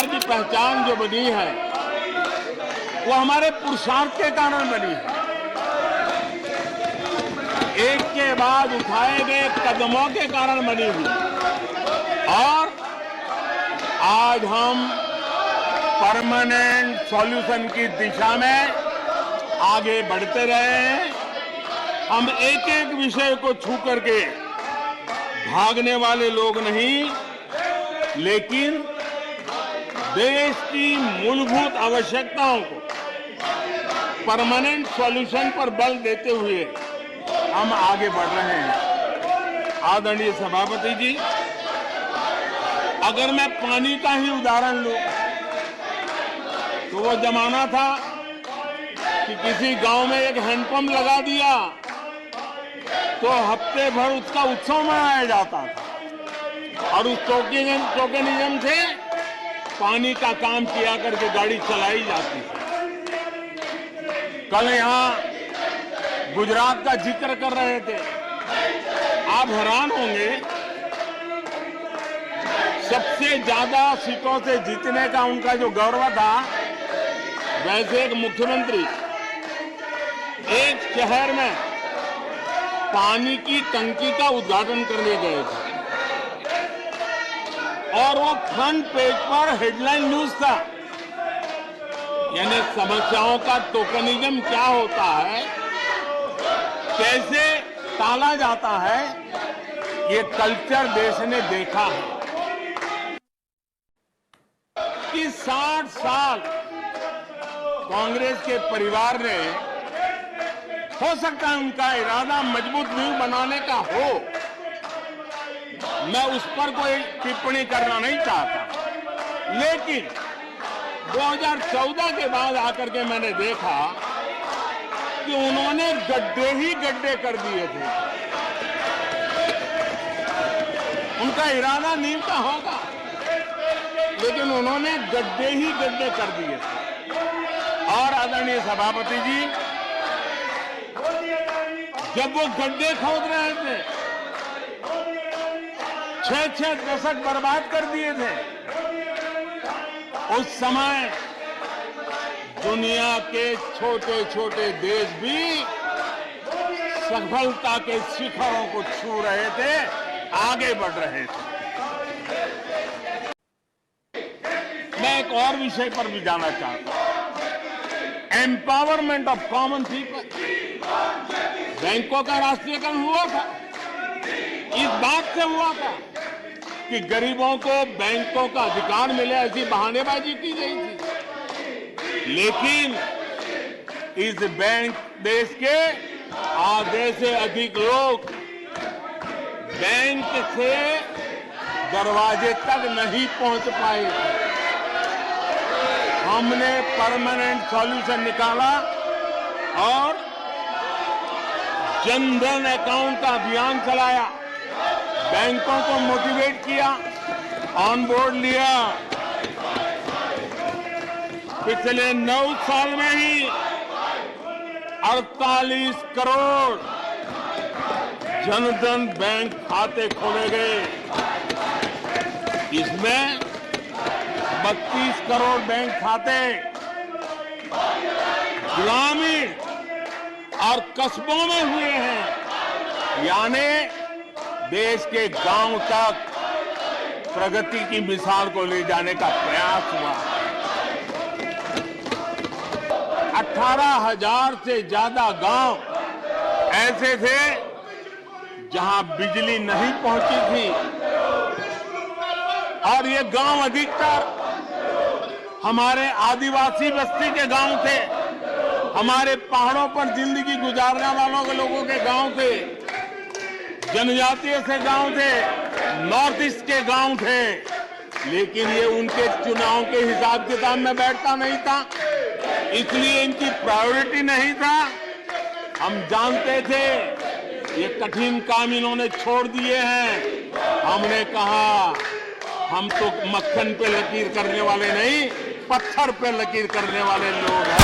बिहार की पहचान जो बनी है वो हमारे पुरुषार्थ के कारण बनी है। एक के बाद उठाए गए कदमों के कारण बनी हुई। और आज हम परमानेंट सॉल्यूशन की दिशा में आगे बढ़ते रहे हैं। हम एक एक विषय को छू करके भागने वाले लोग नहीं, लेकिन देश की मूलभूत आवश्यकताओं को परमानेंट सॉल्यूशन पर बल देते हुए हम आगे बढ़ रहे हैं। आदरणीय सभापति जी, अगर मैं पानी का ही उदाहरण लूं तो वो जमाना था कि किसी गांव में एक हैंडपंप लगा दिया तो हफ्ते भर उसका उत्सव मनाया जाता था और उस टोकनिज्म से पानी का काम किया करके गाड़ी चलाई जाती थी। कल यहां गुजरात का जिक्र कर रहे थे, आप हैरान होंगे, सबसे ज्यादा सीटों से जीतने का उनका जो गौरव था, वैसे एक मुख्यमंत्री एक शहर में पानी की टंकी का उद्घाटन करने गए थे और वो फ्रंट पेज पर हेडलाइन न्यूज था। यानी समस्याओं का टोकनिज्म क्या होता है, कैसे टाला जाता है, ये कल्चर देश ने देखा है कि 60 साल कांग्रेस के परिवार ने, हो सकता है उनका इरादा मजबूत नींव बनाने का हो, मैं उस पर कोई टिप्पणी करना नहीं चाहता, लेकिन 2014 के बाद आकर के मैंने देखा कि उन्होंने गड्ढे ही गड्ढे कर दिए थे। उनका इरादा नींव का होगा, लेकिन उन्होंने गड्ढे ही गड्ढे कर दिए थे। और आदरणीय सभापति जी, जब वो गड्ढे खोद रहे थे, 6 दशक बर्बाद कर दिए थे, उस समय दुनिया के छोटे छोटे देश भी सफलता के शिखरों को छू रहे थे, आगे बढ़ रहे थे। मैं एक और विषय पर भी जाना चाहता हूं, एम्पावरमेंट ऑफ कॉमन पीपल। बैंकों का राष्ट्रीयकरण हुआ था, इस बात से हुआ था कि गरीबों को बैंकों का अधिकार मिले, ऐसी बहानेबाजी की गई थी। लेकिन इस बैंक देश के आधे से अधिक लोग बैंक से दरवाजे तक नहीं पहुंच पाए। हमने परमानेंट सॉल्यूशन निकाला और जनधन अकाउंट का अभियान चलाया, बैंकों को मोटिवेट किया, ऑन बोर्ड लिया। पिछले 9 साल में ही 48 करोड़ जनधन बैंक खाते खोले गए। इसमें 32 करोड़ बैंक खाते ग्रामीण और कस्बों में हुए हैं, यानी देश के गांव तक प्रगति की मिसाल को ले जाने का प्रयास हुआ। 18,000 से ज्यादा गांव ऐसे थे जहां बिजली नहीं पहुंची थी, और ये गांव अधिकतर हमारे आदिवासी बस्ती के गांव थे, हमारे पहाड़ों पर जिंदगी गुजारने वालों के लोगों के गांव थे, जनजातीय से गांव थे, नॉर्थ ईस्ट के गांव थे। लेकिन ये उनके चुनाव के हिसाब किताब में बैठता नहीं था, इसलिए इनकी प्रायोरिटी नहीं था। हम जानते थे ये कठिन काम इन्होंने छोड़ दिए हैं। हमने कहा हम तो मक्खन पे लकीर करने वाले नहीं, पत्थर पे लकीर करने वाले लोग हैं।